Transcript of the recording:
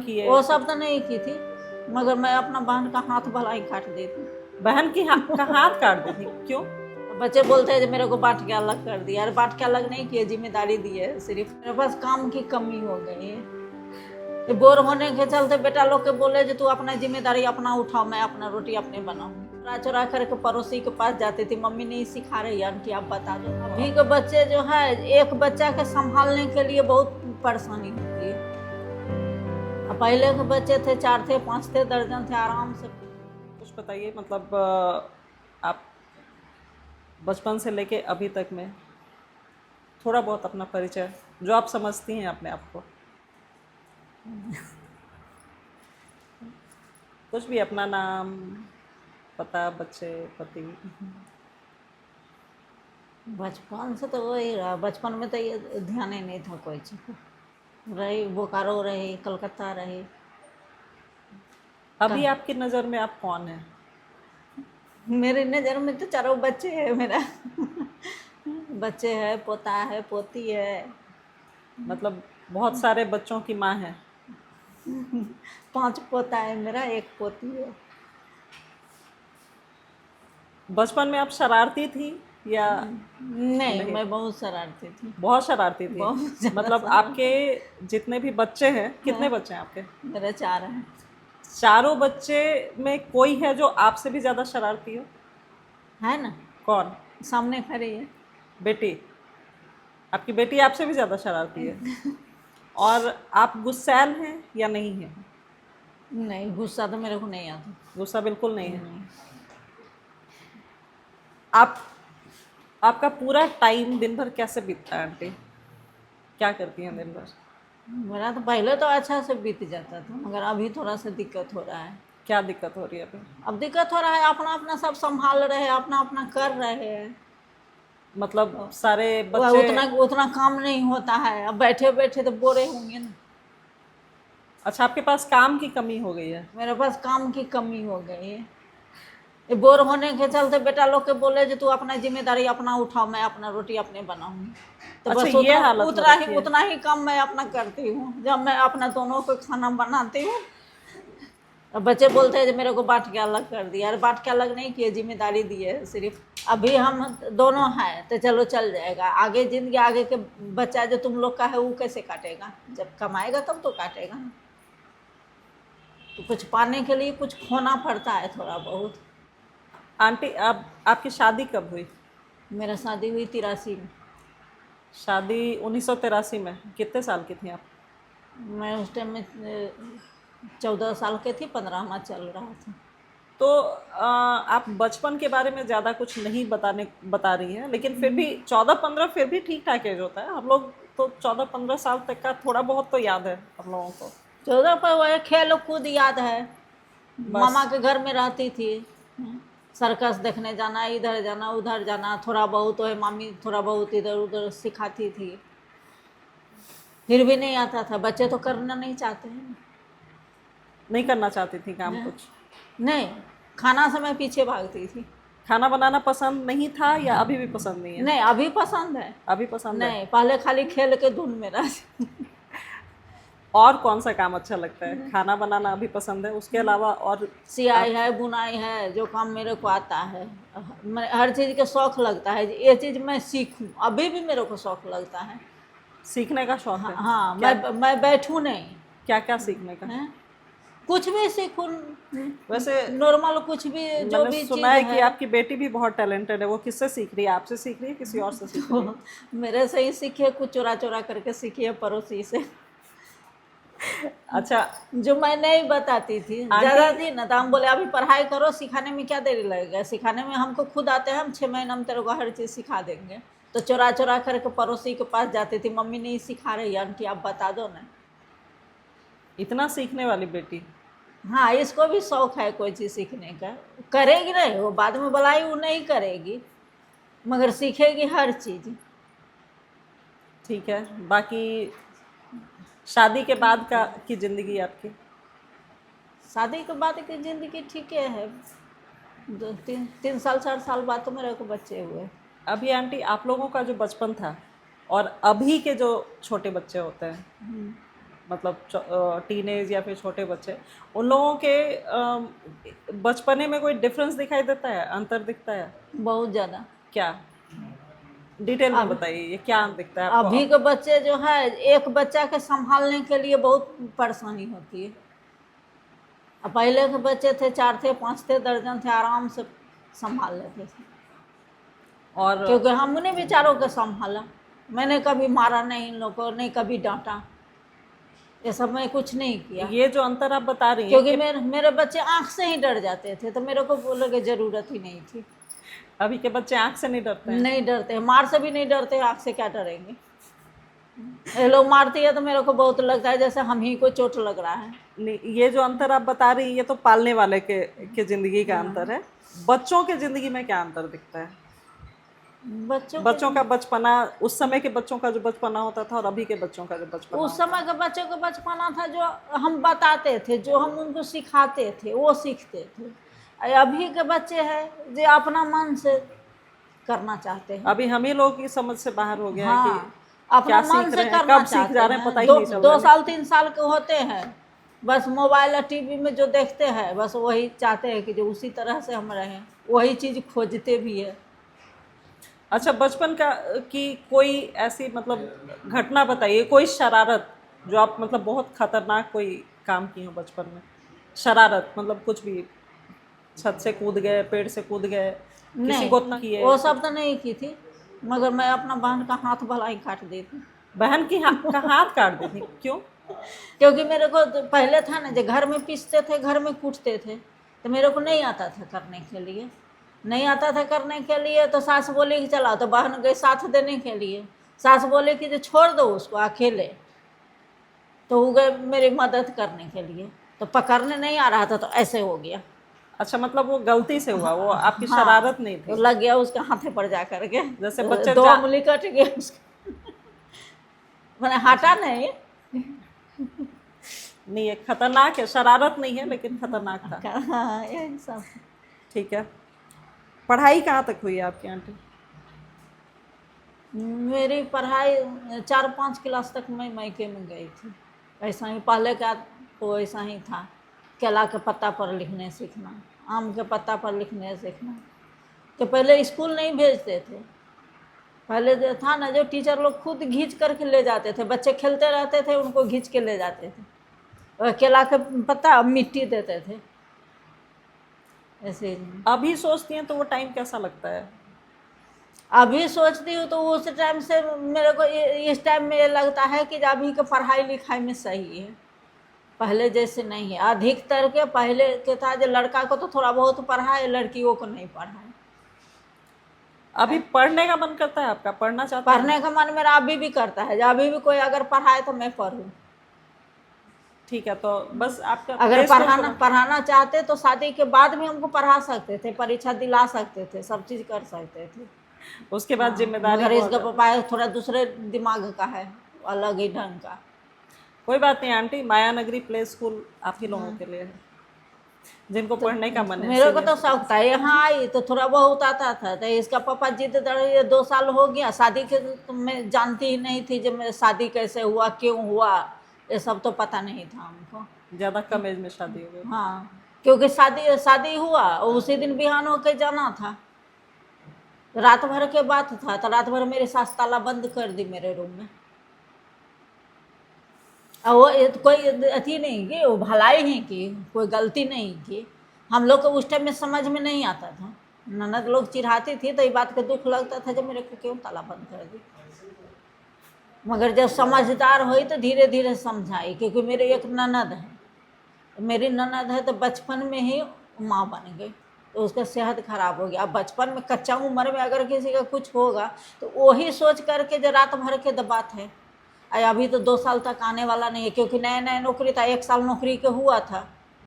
किए? वो सब तो नहीं की थी, मगर मैं अपना बहन का हाथ भला ही काट देती। बहन का हाथ काट दी थी, क्यों? बच्चे बोलते हैं जो मेरे को बांट के अलग कर दिया। अरे बांट के अलग नहीं किए, जिम्मेदारी दी है, सिर्फ मेरे पास काम की कमी हो गई है। ये बोर होने के चलते बेटा लोग के बोले जो तू अपना जिम्मेदारी अपना उठाओ, मैं अपना रोटी अपने बनाऊंगी। चुरा चुरा करके पड़ोसी के पास जाती थी, मम्मी नहीं सिखा रही आंटी आप बता दो। अभी के बच्चे जो है, एक बच्चा के संभालने के लिए बहुत परेशानी होती है। पहले के बच्चे थे 4 थे 5 थे दर्जन थे आराम से। कुछ बताइए, मतलब आप बचपन से लेके अभी तक में थोड़ा बहुत अपना परिचय जो आप समझती हैं अपने आप को। कुछ भी, अपना नाम, पता, बच्चे, पति। बचपन से तो वही रहा, बचपन में तो ये ध्यान ही नहीं था कोई चीज। रही बोकारो रही, कलकत्ता रही। अभी आपकी नज़र में आप कौन हैं? मेरी नज़र में तो चारों बच्चे हैं मेरा। बच्चे है, पोता है, पोती है। मतलब बहुत सारे बच्चों की माँ है। 5 पोता है मेरा, 1 पोती है। बचपन में आप शरारती थी या नहीं, नहीं? मैं बहुत शरारती थी। बहुत शरारती थी। बहुत ज़्यादा मतलब आपके जितने भी बच्चे हैं, कितने बच्चे हैं आपके? मेरे 4 हैं। चारों बच्चे में कोई है जो आपसे भी ज़्यादा शरारती हो? है ना, कौन? सामने खड़ी है। बेटी? आपकी बेटी आपसे भी ज़्यादा शरारती है? और आप गुस्सैल हैं या नहीं हैं? नहीं, गुस्सा तो मेरे को नहीं आता। गुस्सा बिल्कुल नहीं है। आप आपका पूरा टाइम दिन भर कैसे बीतता है आंटी? क्या करती हैं दिन भर? मेरा तो पहले तो अच्छा से बीत जाता था, मगर अभी थोड़ा सा दिक्कत हो रहा है। क्या दिक्कत हो रही है अभी? अब दिक्कत हो रहा है, अपना अपना सब संभाल रहे हैं, अपना अपना कर रहे हैं। मतलब सारे वह बच्चे। उतना उतना काम नहीं होता है, अब बैठे बैठे तो बोरे होंगे ना। अच्छा, आपके पास काम की कमी हो गई है? मेरे पास काम की कमी हो गई है। ये बोर होने के चलते बेटा लोग के बोले जो तू अपना जिम्मेदारी अपना उठाओ, मैं अपना रोटी अपने बनाऊंगी। तो अच्छा, बस ये हालत हो रखी है। उतना ही काम मैं अपना करती हूँ, जब मैं अपना दोनों को खाना बनाती हूँ। अब बच्चे बोलते हैं जो मेरे को बांट के अलग कर दिया। अरे बांट के अलग नहीं किए, जिम्मेदारी दी है, सिर्फ अभी हम दोनों हैं तो चलो चल जाएगा। आगे जिंदगी, आगे के बच्चा जो तुम लोग का है वो कैसे काटेगा? जब कमाएगा तब तो काटेगा ना। तो कुछ पाने के लिए कुछ खोना पड़ता है थोड़ा बहुत। आंटी, आपकी शादी कब हुई? मेरा शादी हुई 83 में। शादी 1983 में। कितने साल की थी आप? मैं उस टाइम में 14 साल के थी, 15वां चल रहा था। तो आप बचपन के बारे में ज़्यादा कुछ नहीं बता रही हैं, लेकिन फिर भी 14-15 फिर भी ठीक ठाक एज होता है। हम लोग तो 14-15 साल तक का थोड़ा बहुत तो याद है हम लोगों को। 14 पर वह खेल कूद याद है। बस। मामा के घर में रहती थी, सर्कस देखने जाना, इधर जाना उधर जाना, थोड़ा बहुत वह मामी थोड़ा बहुत इधर उधर सिखाती थी। फिर भी नहीं आता था, बच्चे तो करना नहीं चाहते हैं। नहीं करना चाहती थी काम कुछ? नहीं, खाना से मैं पीछे भागती थी। खाना बनाना पसंद नहीं था या अभी भी पसंद नहीं है? नहीं, अभी पसंद है। अभी पसंद है। नहीं, पहले खाली खेल के धुन में रहती। और कौन सा काम अच्छा लगता है? खाना बनाना अभी पसंद है, उसके अलावा और? सिलाई है, बुनाई है, जो काम मेरे को आता है। मैं हर चीज़ के शौक लगता है, ये चीज़ मैं सीखूं, अभी भी मेरे को शौक लगता है। सीखने का शौक है? हाँ, क्या मैं बैठूं नहीं क्या क्या सीखने का? है, कुछ भी सीखूं। वैसे नॉर्मल कुछ भी, जो मैंने भी सुना चीज़ है कि है। आपकी बेटी भी बहुत टैलेंटेड है। वो किससे सीख रही है? आपसे सीख रही है, किसी और से सीख रही है? मेरे से ही सीखिए, कुछ चुरा चुरा करके सीखिए पड़ोसी से। अच्छा जो मैं नहीं बताती थी, ज़्यादा थी ना, तो हम बोले अभी पढ़ाई करो, सिखाने में क्या देरी लगेगा, सिखाने में हमको खुद आते हैं, हम 6 महीने में तेरे को हर चीज़ सिखा देंगे। तो चुरा चुरा करके पड़ोसी के पास जाती थी, मम्मी नहीं सिखा रही आंटी आप बता दो ना। इतना सीखने वाली बेटी। हाँ, इसको भी शौक है कोई चीज़ सीखने का। करेगी नहीं, वो बाद में बुलाई वो नहीं करेगी, मगर सीखेगी हर चीज़। ठीक है। बाकी शादी के बाद का की ज़िंदगी आपकी? शादी के बाद की ज़िंदगी ठीक है। 3 साल 4 साल बाद तो मेरे को बच्चे हुए। अभी आंटी, आप लोगों का जो बचपन था और अभी के जो छोटे बच्चे होते हैं, मतलब टीनेज या फिर छोटे बच्चे, उन लोगों के बचपने में कोई डिफरेंस दिखाई देता है, अंतर दिखता है? बहुत ज़्यादा। क्या डिटेल में बताइए, ये क्या दिखता है आपको? अभी के बच्चे जो है, एक बच्चा के संभालने के लिए बहुत परेशानी होती है। अब पहले के बच्चे थे 4 थे 5 थे दर्जन थे, आराम से संभाल लेते थे। और क्योंकि हमने बेचारों को संभाला, मैंने कभी मारा नहीं इन लोगों को, नहीं कभी डांटा, ये सब मैं कुछ नहीं किया। ये जो अंतर आप बता रही हैं क्योंकि मेरे बच्चे आँख से ही डर जाते थे, तो मेरे को बोलने की ज़रूरत ही नहीं थी। अभी के बच्चे आंख से नहीं डरते हैं? नहीं डरते, मार से भी नहीं डरते, आँख से क्या डरेंगे। ये लोग मारती है तो मेरे को बहुत लगता है जैसे हम ही को चोट लग रहा है। नहीं, ये जो अंतर आप बता रही हैं ये तो पालने वाले के जिंदगी का अंतर है। बच्चों के जिंदगी में क्या अंतर दिखता है? बच्चों का बचपना, उस समय के बच्चों का जो बचपना होता था और अभी के बच्चों का जो बचपना उस समय के बच्चों का बचपना था, जो हम बताते थे, जो हम उनको सिखाते थे वो सीखते थे। अभी के बच्चे हैं जो अपना मन से करना चाहते हैं। अभी हम ही लोग की समझ से बाहर हो गया है हाँ, कि अपना क्या मन सीख से रहे हैं, करना कब सीख चाहते जा रहे हैं हैं। पता ही नहीं चल रहा 2 है। साल 3 साल के होते हैं, बस मोबाइल और टीवी में जो देखते हैं बस वही चाहते हैं कि जो उसी तरह से हम रहें, वही चीज़ खोजते भी है। अच्छा, बचपन का की कोई ऐसी मतलब घटना बताइए, कोई शरारत जो आप मतलब बहुत खतरनाक कोई काम की हो बचपन में। शरारत मतलब कुछ भी, छत से कूद गए, पेड़ से कूद गए, किसी को नहीं, किए? वो सब तो नहीं की थी, मगर मैं अपना बहन का हाथ भला ही काट दी थी। बहन का हाथ काट दी थी? क्यों? क्योंकि मेरे को तो पहले था ना, जो घर में पीसते थे, घर में कूटते थे, तो मेरे को नहीं आता था करने के लिए, नहीं आता था करने के लिए। तो सास बोली कि चलाओ, तो बहन गई साथ देने के लिए। सास बोली कि जो छोड़ दो उसको अकेले, तो वो गए मेरी मदद करने के लिए, तो पकड़ने नहीं आ रहा था, तो ऐसे हो गया। अच्छा, मतलब वो गलती से हुआ, वो आपकी हाँ, शरारत नहीं तो थी? लग गया उसके हाथे पर जा करके, जैसे बच्चे 2 उंगली कट गया उसका। मैंने हटा नहीं। नहीं, ये खतरनाक है, शरारत नहीं है लेकिन खतरनाक था। हाँ, यही सब। ठीक है। पढ़ाई कहाँ तक हुई है आपकी आंटी? मेरी पढ़ाई 4-5 क्लास तक मैं मायके में गई थी। ऐसा ही पहले का तो ऐसा ही था, केला के पत्ता पर लिखने सीखना, आम के पत्ता पर लिखने सीखना। तो पहले स्कूल नहीं भेजते थे, पहले जो था ना, जो टीचर लोग खुद घींच करके ले जाते थे, बच्चे खेलते रहते थे उनको घींच के ले जाते थे, और केला के पत्ता मिट्टी देते थे ऐसे। अभी सोचती हैं तो वो टाइम कैसा लगता है? अभी सोचती हूँ तो उस टाइम से मेरे को इस टाइम में ये लगता है कि अभी के पढ़ाई लिखाई में सही है, पहले जैसे नहीं है। अधिकतर के पहले के था जो लड़का को तो थोड़ा बहुत पढ़ा है, लड़कियों को नहीं पढ़ा है। अभी पढ़ने का मन करता है आपका? पढ़ना चाहते हैं? पढ़ने का मन मेरा अभी भी करता है, जब अभी भी कोई अगर पढ़ाए तो मैं पढ़ूँ। ठीक है, तो बस आपका अगर प्ले स्कूल पढ़ाना चाहते तो शादी के बाद भी हमको पढ़ा सकते थे, परीक्षा दिला सकते थे, सब चीज़ कर सकते थे। उसके बाद जिम्मेदारी मगर बहुत इसका है। पापा थोड़ा दूसरे दिमाग का है, अलग ही ढंग का। कोई बात नहीं आंटी, माया नगरी प्ले स्कूल आप ही लोगों के लिए है, जिनको पढ़ने का मन है। मेरे को तो शौक था, यहाँ आई तो थोड़ा बहुत आता था, तो इसका पापा जिद ये 2 साल हो गया शादी के, तो मैं जानती ही नहीं थी जब मेरी शादी कैसे हुआ, क्यों हुआ, ये सब तो पता नहीं था हमको। ज़्यादा कम एज में शादी हो गई? हाँ, क्योंकि शादी हुआ और उसी दिन बिहान होके जाना था, रात भर के बात था, तो रात भर मेरी सास ताला बंद कर दी मेरे रूम में। और वो कोई अथी नहीं की, वो भलाई ही की, कोई गलती नहीं की। हम लोग को उस टाइम में समझ में नहीं आता था, ननद लोग चिढ़ाती थी तो ये बात का दुख लगता था जब मेरे को क्यों ताला बंद कर दी। मगर जब समझदार हुई तो धीरे धीरे समझाई, क्योंकि मेरे एक ननद है, मेरी ननद है तो बचपन में ही माँ बन गई, तो उसका सेहत खराब हो गया। अब बचपन में कच्चा उम्र में अगर किसी का कुछ होगा तो वही सोच करके जो रात भर के बात है। अभी तो 2 साल तक आने वाला नहीं है, क्योंकि नया नया नौकरी था, 1 साल नौकरी के हुआ था,